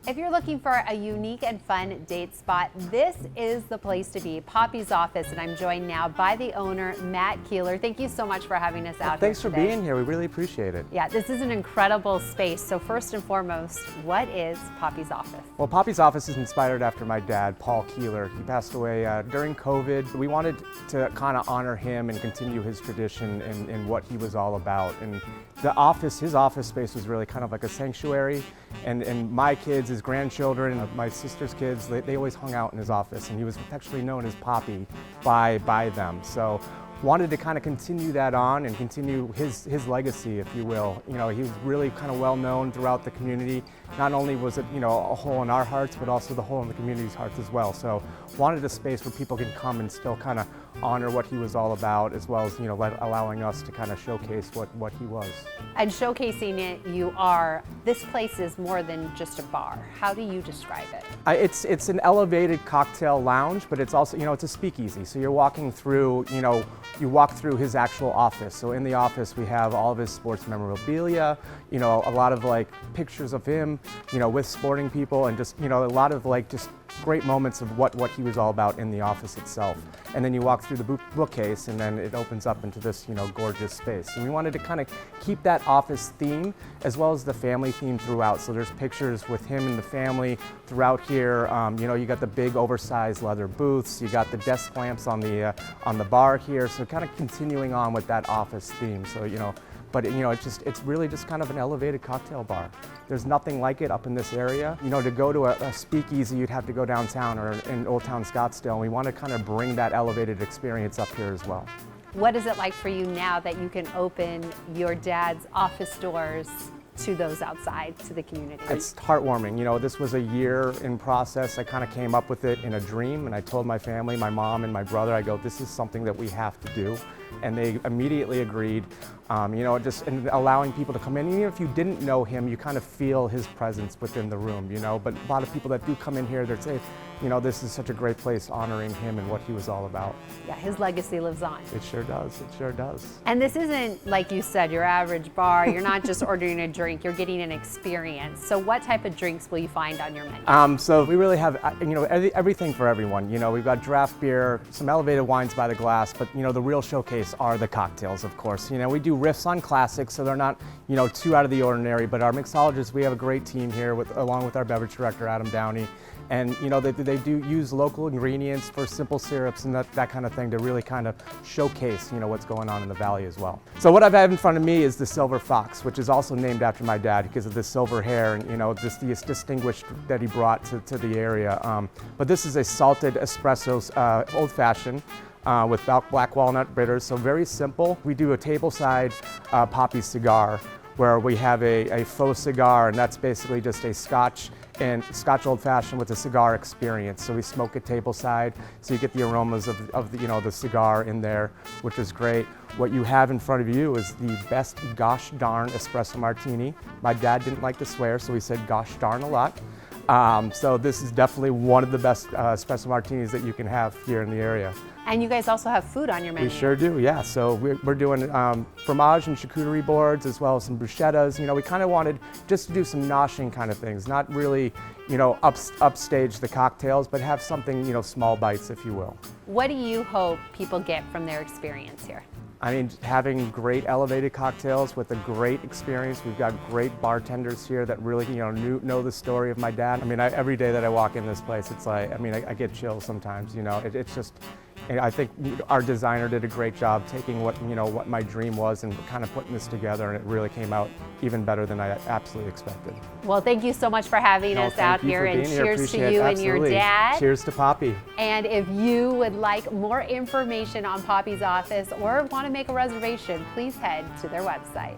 If you're looking for a unique and fun date spot, this is the place to be, Poppy's Office, and I'm joined now by the owner, Matt Keeler. Thank you so much for having us out here Thanks for today. being here. We really appreciate it. Yeah, this is an incredible space. So first and foremost, what is Poppy's Office? Well, Poppy's Office is inspired after my dad, Paul Keeler. He passed away during COVID. We wanted to kind of honor him and continue his tradition and what he was all about. And the office, his office space was really kind of like a sanctuary. And my kids, his grandchildren, my sister's kids, they always hung out in his office, and he was affectionately known as Papi by them. So wanted to kind of continue that on and continue his legacy, if you will. You know, he was really kind of well known throughout the community. Not only was it, you know, a hole in our hearts, but also the hole in the community's hearts as well. So wanted a space where people can come and still kind of honor what he was all about, as well as, you know, allowing us to kind of showcase what he was. And showcasing it, this place is more than just a bar. How do you describe it? It's an elevated cocktail lounge, but it's also, you know, it's a speakeasy. So you're walking through, you know, you walk through his actual office. So in the office, we have all of his sports memorabilia, you know, a lot of like pictures of him, you know, with sporting people, and just, you know, a lot of like just great moments of what he was all about in the office itself. And then you walk through the bookcase, and then it opens up into this, you know, gorgeous space. And we wanted to kind of keep that office theme as well as the family theme throughout. So there's pictures with him and the family throughout here. You know, you got the big oversized leather booths, you got the desk lamps on the bar here. So kind of continuing on with that office theme. So, you know, but you know, it's really just kind of an elevated cocktail bar. There's nothing like it up in this area. You know, to go to a speakeasy, you'd have to go downtown or in Old Town Scottsdale, and we want to kind of bring that elevated experience up here as well. What is it like for you now that you can open your dad's office doors to those outside, to the community? It's heartwarming. You know, this was a year in process. I kind of came up with it in a dream, and I told my family, my mom and my brother, I go, this is something that we have to do. And they immediately agreed. You know, just in allowing people to come in. Even if you didn't know him, you kind of feel his presence within the room, you know. But a lot of people that do come in here, they say, you know, this is such a great place honoring him and what he was all about. Yeah, his legacy lives on. It sure does, it sure does. And this isn't, like you said, your average bar. You're not just ordering a drink, you're getting an experience. So what type of drinks will you find on your menu? So we really have, you know, everything for everyone. You know, we've got draft beer, some elevated wines by the glass, but, you know, the real showcase are the cocktails, of course. You know, we do riffs on classics, so they're not, you know, too out of the ordinary, but our mixologists, we have a great team here along with our beverage director, Adam Downey. And, you know, they do use local ingredients for simple syrups and that kind of thing to really kind of showcase, you know, what's going on in the valley as well. So what I've had in front of me is the Silver Fox, which is also named after my dad because of the silver hair and, you know, this distinguished that he brought to the area. But this is a salted espresso old fashioned. With black walnut bitters, so very simple. We do a tableside Papi cigar where we have a faux cigar, and that's basically just a Scotch old fashioned with a cigar experience. So we smoke it tableside, so you get the aromas of the, you know, the cigar in there, which is great. What you have in front of you is the best gosh darn espresso martini. My dad didn't like to swear, so he said gosh darn a lot. So this is definitely one of the best espresso martinis that you can have here in the area. And you guys also have food on your menu. We sure do, yeah. So we're doing fromage and charcuterie boards as well as some bruschettas. You know, we kind of wanted just to do some noshing kind of things, not really, you know, upstage the cocktails, but have something, you know, small bites, if you will. What do you hope people get from their experience here? I mean, having great elevated cocktails with a great experience. We've got great bartenders here that really, you know the story of my dad. I mean, every day that I walk in this place, it's like, I mean, I get chills sometimes, you know. It's just, I think our designer did a great job taking what my dream was and kind of putting this together, and it really came out even better than I absolutely expected. Well, thank you so much for having us out here, and cheers to you and your dad. Cheers to Papi. And if you would like more information on Poppy's Office or want to make a reservation, please head to their website.